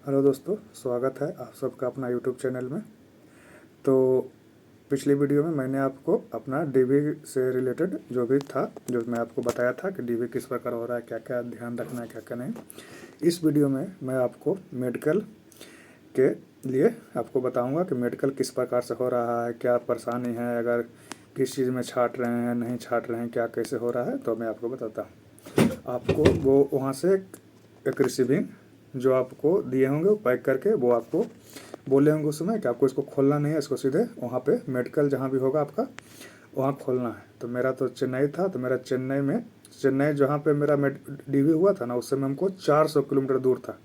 Hello दोस्तों, स्वागत है आप सबका अपना यूट्यूब चैनल में। तो पिछली वीडियो में मैंने आपको अपना डीवी से रिलेटेड जो भी था, जो मैं आपको बताया था कि डीवी किस प्रकार हो रहा है, क्या क्या ध्यान रखना है, क्या क्या नहीं। इस वीडियो में मैं आपको मेडिकल के लिए आपको बताऊंगा कि मेडिकल किस प्रकार से हो रहा है, क्या परेशानी है, अगर किस चीज़ में छाट रहे हैं, नहीं छाट रहे हैं, क्या कैसे हो रहा है, तो मैं आपको बताता हूँ। आपको वो वहाँ से एक रिसीविंग जो आपको दिए होंगे वो पैक करके वो आपको बोले होंगे उस समय कि आपको इसको खोलना नहीं है, इसको सीधे वहाँ पे मेडिकल जहाँ भी होगा आपका वहाँ खोलना है। तो मेरा तो चेन्नई था, तो मेरा चेन्नई जहाँ पे मेरा डीवी हुआ था ना, उस समय हमको 400 किलोमीटर दूर था।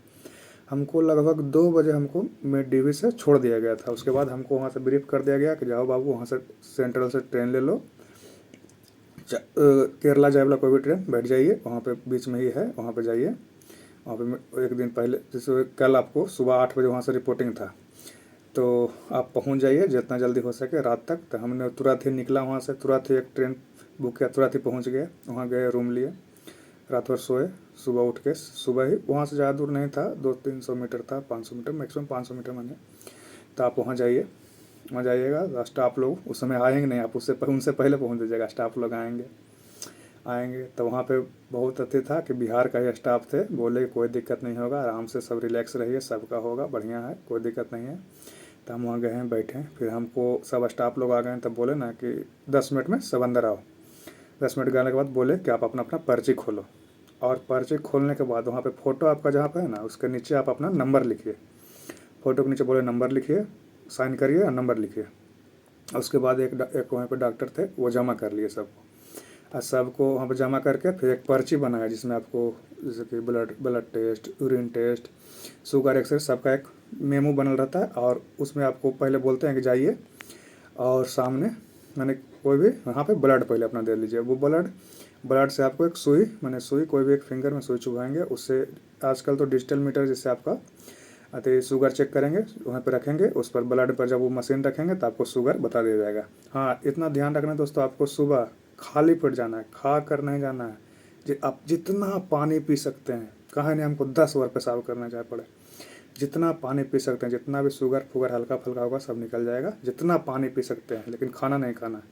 हमको लगभग 2 बजे हमको डीवी से छोड़ दिया गया था। उसके बाद हमको वहाँ से ब्रीफ कर दिया गया कि जाओ बाबू, वहाँ से सेंट्रल से ट्रेन ले लो, केरला जाए वाला कोई भी ट्रेन बैठ जाइए, वहाँ पे बीच में ही है, वहाँ पे जाइए। वहाँ पे एक दिन पहले, जैसे कल आपको सुबह 8 बजे वहाँ से रिपोर्टिंग था, तो आप पहुँच जाइए जितना जल्दी हो सके रात तक। तो हमने तुरंत ही निकला वहाँ से, तुरंत ही एक ट्रेन बुक किया, तुरंत ही पहुँच गए वहाँ, गए रूम लिए, रात भर सोए। सुबह उठ के सुबह ही, वहाँ से ज़्यादा दूर नहीं था, 200-300 मीटर था, 500 मीटर, मैक्सिमम 500 मीटर मानिए। तो आप वहाँ जाइए, वहाँ जाइएगा। स्टाफ लोग उस समय आएंगे नहीं, आप उनसे पहले पहुँच दीजिएगा। स्टाफ लोग आएंगे तो वहाँ पे बहुत अच्छे था कि बिहार का ही स्टाफ थे। बोले कोई दिक्कत नहीं होगा, आराम से सब रिलैक्स रहिए, सबका होगा, बढ़िया है, कोई दिक्कत नहीं है। तो हम वहाँ गए हैं, बैठे, फिर हमको सब स्टाफ लोग आ गए हैं। तब बोले ना कि 10 मिनट में सब अंदर आओ। 10 मिनट गए के बाद बोले कि आप अपना अपना पर्ची खोलो, और पर्ची खोलने के बाद वहाँ पे फ़ोटो आपका जहाँ पे है ना, उसके नीचे आप अपना नंबर लिखिए। फ़ोटो के नीचे बोले नंबर लिखिए, साइन करिए और नंबर लिखिए। उसके बाद एक वहाँ पे डॉक्टर थे, वो जमा कर लिए सबको, और सबको वहाँ पर जमा करके फिर एक पर्ची बनाया जिसमें आपको जैसे कि blood blood test, urine test, sugar, x ray, सबका एक मेमो बनल रहता है। और उसमें आपको पहले बोलते हैं कि जाइए और सामने मैंने कोई भी वहाँ पे ब्लड पहले अपना दे लीजिए। वो ब्लड से आपको एक सुई, मैंने सुई कोई भी एक फिंगर में सुई चुभाएंगे। उससे आजकल तो डिजिटल मीटर जिससे आपका अति शुगर चेक करेंगे, वहाँ पे रखेंगे, उस पर ब्लड पर जब वो मशीन रखेंगे तो आपको शुगर बता दिया जाएगा। हाँ, इतना ध्यान रखना दोस्तों, आपको सुबह खाली पेट जाना है, खा कर नहीं जाना है। आप जितना पानी पी सकते हैं, कहा नहीं हमको 10 बार पेशाब करना चाहे पड़े, जितना पानी पी सकते हैं, जितना भी शुगर फुगर हल्का फुल्का होगा सब निकल जाएगा, जितना पानी पी सकते हैं। लेकिन खाना नहीं खाना है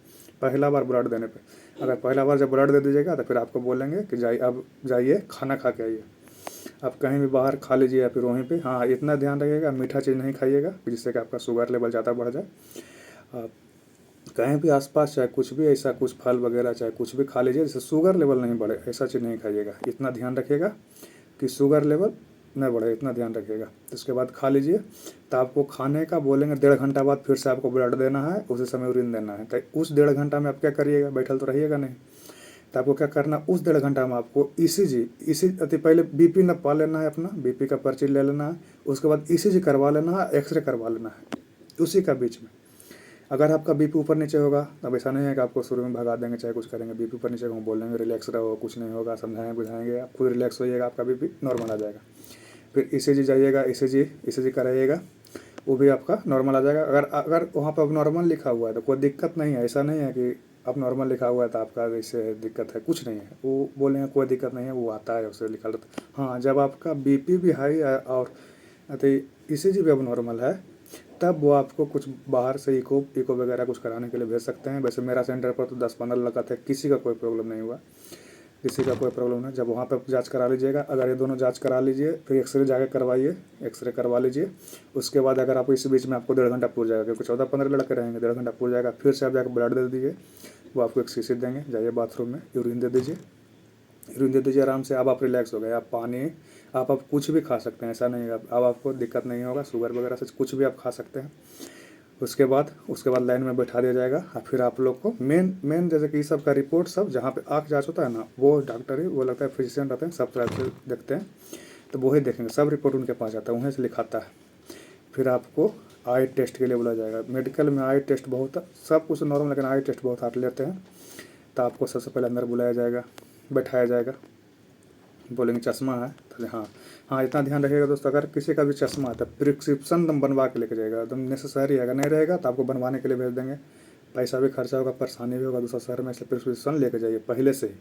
पहला बार ब्लड देने पे। अगर पहला बार जब ब्लड दे दीजिएगा तो फिर आपको बोलेंगे कि जाइए, अब जाइए खाना खा के आइए। आप कहीं भी बाहर खा लीजिए या फिर वहीं पे। हाँ, इतना ध्यान रखिएगा, मीठा चीज़ नहीं खाइएगा जिससे कि आपका शुगर लेवल ज़्यादा बढ़ जाए। आप कहीं भी आसपास चाहे कुछ भी ऐसा कुछ फल वगैरह चाहे कुछ भी खा लीजिए जिससे शुगर लेवल नहीं बढ़े, ऐसा चीज़ नहीं खाइएगा। इतना ध्यान रखिएगा कि शुगर लेवल न बढ़े, इतना ध्यान रखिएगा। उसके बाद खा लीजिए। तो आपको खाने का बोलेंगे 1.5 घंटा बाद फिर से आपको ब्लड देना है, उसी समय यूरिन देना है। तो उस 1.5 घंटा में आप क्या करिएगा, बैठल तो रहिएगा नहीं। तो आपको क्या करना, उस 1.5 घंटा में आपको ईसीजी अति पहले बीपी नपा लेना है, अपना बीपी का पर्ची ले लेना है। उसके बाद ईसीजी करवा लेना है, एक्सरे करवा लेना है उसी का बीच में। अगर आपका बीपी ऊपर नीचे होगा, अब ऐसा नहीं है कि आपको शुरू में भगा देंगे चाहे कुछ करेंगे। बीपी ऊपर नीचे होगा, बोलेंगे रिलैक्स रहो, कुछ नहीं होगा, समझाएंगे बुझाएंगे, आप खुद रिलैक्स होइएगा, आपका बीपी नॉर्मल आ जाएगा। फिर ईसीजी जाइएगा, ईसीजी कराइएगा, वो भी आपका नॉर्मल आ जाएगा। अगर अगर वहाँ पर अब नॉर्मल लिखा हुआ है तो कोई दिक्कत नहीं है। ऐसा नहीं है कि अब नॉर्मल लिखा हुआ है तो आपका इससे दिक्कत है, कुछ नहीं है। वो बोलेंगे कोई दिक्कत नहीं है, वो आता है उससे लिखा रहता है। हाँ, जब आपका बीपी भी हाई है और अति ईसीजी भी अब नॉर्मल है, तब वो आपको कुछ बाहर से इको इको वगैरह कुछ कराने के लिए भेज सकते हैं। वैसे मेरा सेंटर पर तो 10-15 लगा था, किसी का कोई प्रॉब्लम नहीं हुआ, किसी का कोई प्रॉब्लम नहीं। जब वहाँ पर जांच करा लीजिएगा, अगर ये दोनों जांच करा लीजिए, फिर एक्सरे जाके करवाइए, एक्सरे करवा लीजिए। उसके बाद अगर आप इस बीच में आपको 1.5 घंटा पूर जाएगा, क्योंकि 14-15 लड़के रहेंगे, 1.5 घंटा पूर जाएगा, फिर से आप जाकर ब्लड दे दीजिए। वो आपको एक शीशी देंगे, जाइए बाथरूम में यूरिन दे दीजिए, यूरिन दे दीजिए आराम से। अब आप रिलैक्स हो गए। आप पानी, आप कुछ भी खा सकते हैं, ऐसा नहीं है अब आपको दिक्कत नहीं होगा, शुगर वगैरह से कुछ भी आप खा सकते हैं। उसके बाद लाइन में बैठा दिया जाएगा। और फिर आप लोग को मेन मेन जैसे कि सब का रिपोर्ट, सब जहाँ पे आँख जाँच होता है ना, वो डॉक्टर ही, वो लगता है फिजिशियन रहते हैं, सब तरह से देखते हैं, तो वही देखेंगे, सब रिपोर्ट उनके पास जाता है, वहीं से लिखाता है। फिर आपको आई टेस्ट के लिए बुलाया जाएगा। मेडिकल में आई टेस्ट बहुत, सब कुछ नॉर्मल, लेकिन आई टेस्ट बहुत हार्ड लेते हैं। तो आपको सबसे पहले अंदर बुलाया जाएगा, बैठाया जाएगा, बोलेंगे चश्मा है तो हाँ। हाँ, इतना ध्यान रखिएगा दोस्तों, अगर किसी का भी चश्मा है तो प्रिस्क्रिप्शन बनवा के लेके जाएगा, एकदम नेसेसरी है। अगर नहीं रहेगा तो आपको बनवाने के लिए भेज देंगे, पैसा भी खर्चा होगा, परेशानी भी होगा दूसरा शहर में, इसलिए प्रिस्क्रिप्शन लेके जाइए, पहले से ही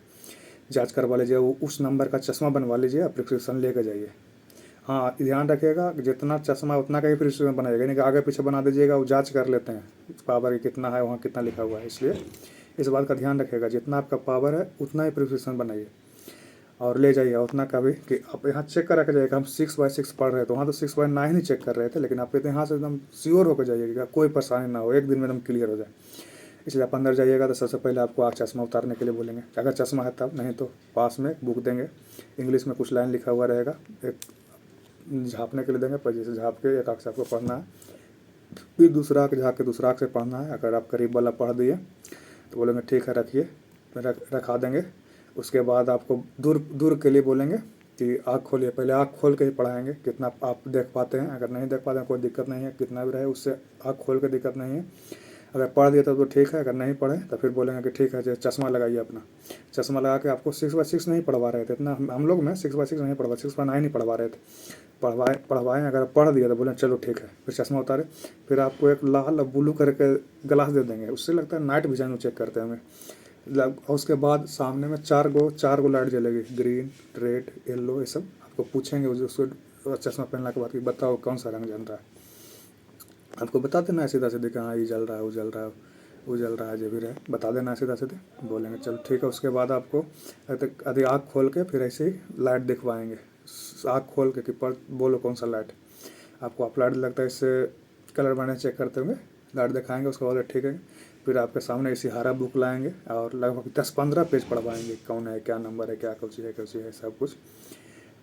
जांच करवा लीजिए। वो उस नंबर का चश्मा बनवा लीजिए, प्रिस्क्रिप्शन लेके जाइए। हाँ, ध्यान रखिएगा कि जितना चश्मा उतना का ही प्रिस्क्रिप्शन बनाइएगा, यानी कि आगे पीछे बना दीजिएगा, वो जांच कर लेते हैं पावर कितना है, वहाँ कितना लिखा हुआ है। इसलिए इस बात का ध्यान रखिएगा, जितना आपका पावर है उतना ही प्रिस्क्रिप्शन बनाइए और ले जाइए उतना का भी। कि आप यहाँ चेक करा के जाइएगा, हम 6/6 पढ़ रहे थे, वहाँ तो 6/9 ही चेक कर रहे थे, लेकिन आप कहते हैं यहाँ से एकदम श्योर होकर जाइएगा, कोई परेशानी ना हो, एक दिन में एकदम क्लियर हो जाए। इसलिए आप अंदर जाइएगा तो सबसे पहले आपको आँख चश्मा उतारने के लिए बोलेंगे, अगर चश्मा है तब, नहीं तो पास में बुक देंगे, इंग्लिश में कुछ लाइन लिखा हुआ रहेगा, एक झाँपने के लिए देंगे, पर जैसे झाँप के एक आँख से आपको पढ़ना है, फिर दूसरा आँख झाँक के दूसरा आँख से पढ़ना है। अगर आप करीब वाला पढ़ दिए तो बोलेंगे ठीक है रखिए, रखा देंगे। उसके बाद आपको दूर दूर के लिए बोलेंगे कि आँख खोलिए, पहले आँख खोल के ही पढ़ाएंगे, कितना आप देख पाते हैं। अगर नहीं देख पाते हैं कोई दिक्कत नहीं है, कितना भी रहे उससे आँख खोल के दिक्कत नहीं है। अगर पढ़ दिया तो ठीक है, अगर नहीं पढ़े तो फिर बोलेंगे कि ठीक है जो चश्मा लगाइए अपना। चश्मा लगा के आपको 6/6 नहीं पढ़वा रहे थे, इतना हम लोग में 6/6 नहीं पढ़वा, 6/9 नहीं पढ़वा रहे थे, पढ़वाएँ। अगर पढ़ दिया तो बोलें चलो ठीक है, फिर चश्मा उतारे, फिर आपको एक लाल और ब्लू करके ग्लास दे देंगे, उससे लगता है नाइट विजन चेक करते हैं हमें। और उसके बाद सामने में चार गो लाइट जलेगी, ग्रीन, रेड, येलो, ये सब आपको पूछेंगे उसको चश्मा पहनने के बाद कि बताओ कौन सा रंग जल रहा है। आपको बता देना है सीधा सीधे कि हाँ ये जल रहा है, वो जल रहा है, वो जल रहा है, जो भी रहे बता देना है सीधा सीधे, बोलेंगे चलो ठीक है। उसके बाद आपको यदि आँख खोल के फिर ऐसे ही लाइट दिखवाएंगे, आँख खोल के कि पर बोलो कौन सा लाइट आपको आप लाइट लगता है, इससे कलर बनाने चेक करते होंगे, लाइट दिखाएंगे। उसके बाद ठीक है, फिर आपके सामने इसी हरा बुक लाएंगे और लगभग 10-15 पेज पढ़वाएंगे, कौन है, क्या नंबर है, क्या कुछ है, सब कुछ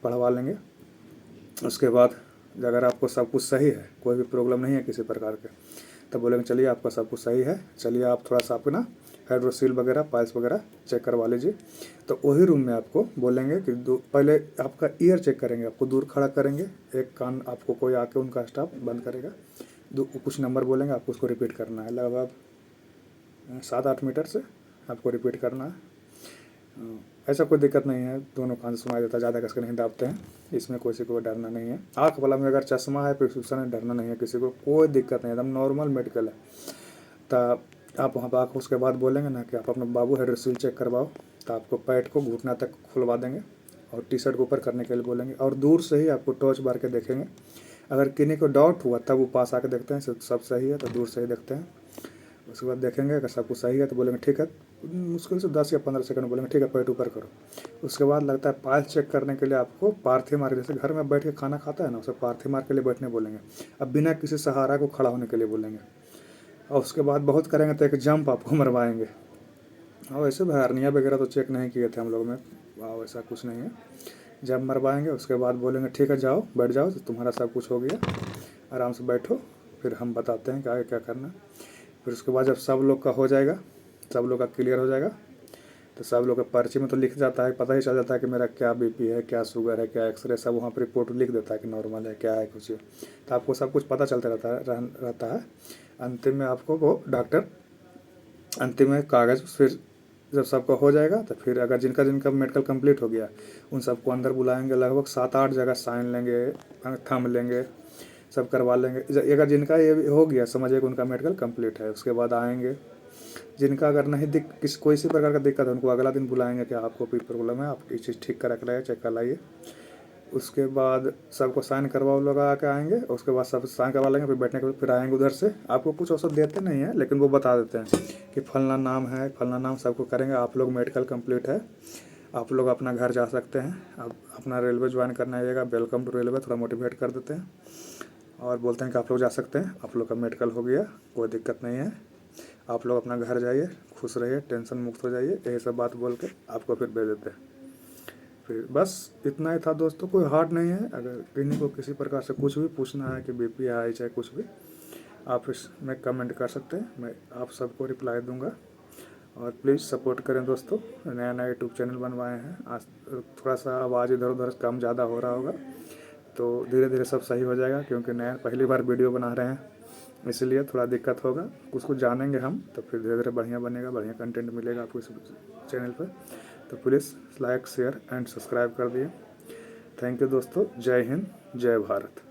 पढ़वा लेंगे। उसके बाद अगर आपको सब कुछ सही है, कोई भी प्रॉब्लम नहीं है किसी प्रकार के, तब बोलेंगे चलिए आपका सब कुछ सही है, चलिए आप थोड़ा सा अपना हाइड्रोसील वगैरह, पाइल्स वगैरह चेक करवा लीजिए। तो वही रूम में आपको बोलेंगे कि पहले आपका ईयर चेक करेंगे, आपको दूर खड़ा करेंगे, एक कान आपको कोई आके उनका स्टाफ बंद करेगा, कुछ नंबर बोलेंगे, आपको उसको रिपीट करना है, लगभग 7-8 मीटर से आपको रिपीट करना है। ऐसा कोई दिक्कत नहीं है, दोनों कान से सुनाई देता है, ज़्यादा कसके नहीं दाबते हैं, इसमें किसी को डरना नहीं है। आँख वाला में अगर चश्मा है, प्रिस्क्रिप्शन है, डरना नहीं है किसी को, कोई दिक्कत नहीं है, एकदम नॉर्मल मेडिकल है। तो आप वहाँ पर आकर उसके बाद बोलेंगे ना कि आप अपना बाबू हाइड्रोसील चेक करवाओ, तो आपको पैट को घुटना तक खुलवा देंगे और टी शर्ट को ऊपर करने के लिए बोलेंगे, और दूर से ही आपको टॉर्च बार के देखेंगे। अगर किन्हीं को डाउट हुआ तब वो पास आके देखते हैं सब सही है, तो दूर से ही देखते हैं। उसके बाद देखेंगे अगर सब कुछ सही है तो बोलेंगे ठीक है, मुश्किल से 10 या 15 सेकंड बोलेंगे ठीक है पेट ऊपर करो। उसके बाद लगता है पाइल्स चेक करने के लिए आपको पार्थी मार, जैसे घर में बैठ के खाना खाता है ना, उसे पार्थी मार के लिए बैठने बोलेंगे, अब बिना किसी सहारा को खड़ा होने के लिए बोलेंगे। और उसके बाद बहुत करेंगे तो एक जंप आपको मरवाएंगे। और वैसे हर्निया वगैरह तो चेक नहीं किए थे हम लोग में, वैसा कुछ नहीं है, जब मरवाएंगे उसके बाद बोलेंगे ठीक है जाओ बैठ जाओ, तो तुम्हारा सब कुछ हो गया, आराम से बैठो, फिर हम बताते हैं कि आगे क्या करना। फिर उसके बाद जब सब लोग का हो जाएगा, सब लोग का क्लियर हो जाएगा, तो सब लोग का पर्ची में तो लिख जाता है, पता ही चल जाता है कि मेरा क्या बीपी है, क्या शुगर है, क्या एक्सरे, सब वहाँ पर रिपोर्ट लिख देता है कि नॉर्मल है, क्या है, कुछ है। तो आपको सब कुछ पता चलता रहता है। अंतिम में आपको वो डॉक्टर अंतिम में कागज़, फिर जब सबका हो जाएगा तो फिर अगर जिनका जिनका मेडिकल कंप्लीट हो गया उन सबको अंदर बुलाएंगे, लगभग 7-8 जगह साइन लेंगे, थंब लेंगे, सब करवा लेंगे। अगर जिनका ये हो गया समझिए कि उनका मेडिकल कंप्लीट है, उसके बाद आएंगे। जिनका अगर नहीं कोई सी प्रकार का दिक्कत है उनको अगला दिन बुलाएंगे कि आपको कोई प्रॉब्लम है, आप ये चीज़ ठीक करा के लाइए, चेक कर लाइए। उसके बाद सबको साइन करवा लगा के आएंगे, उसके बाद सब साइन करवा लेंगे, फिर बैठने के बाद फिर आएंगे उधर से। आपको कुछ औसत देते नहीं हैं लेकिन वो बता देते हैं कि फलना नाम है, फलना नाम, सबको करेंगे, आप लोग मेडिकल कंप्लीट है, आप लोग अपना घर जा सकते हैं, आप अपना रेलवे ज्वाइन करना आइएगा, वेलकम टू रेलवे, थोड़ा मोटिवेट कर देते हैं और बोलते हैं कि आप लोग जा सकते हैं, आप लोग का मेडिकल हो गया, कोई दिक्कत नहीं है, आप लोग अपना घर जाइए, खुश रहिए, टेंशन मुक्त हो जाइए, यही सब बात बोल के आपको फिर भेज देते हैं। फिर बस इतना ही था दोस्तों, कोई हार्ड नहीं है। अगर किन्हीं को किसी प्रकार से कुछ भी पूछना है कि बीपी है चाहे कुछ भी, आप इसमें कमेंट कर सकते हैं, मैं आप सबको रिप्लाई दूंगा। और प्लीज़ सपोर्ट करें दोस्तों, नया नया यूट्यूब चैनल बनवाए हैं, आज थोड़ा सा आवाज़ इधर उधर कम ज़्यादा हो रहा होगा, तो धीरे धीरे सब सही हो जाएगा, क्योंकि नया पहली बार वीडियो बना रहे हैं, इसलिए थोड़ा दिक्कत होगा, कुछ जानेंगे हम तो फिर धीरे धीरे बढ़िया बनेगा, बढ़िया कंटेंट मिलेगा आपको इस चैनल पर। तो please like, share and subscribe कर दिए। थैंक यू दोस्तों, जय हिंद, जय भारत।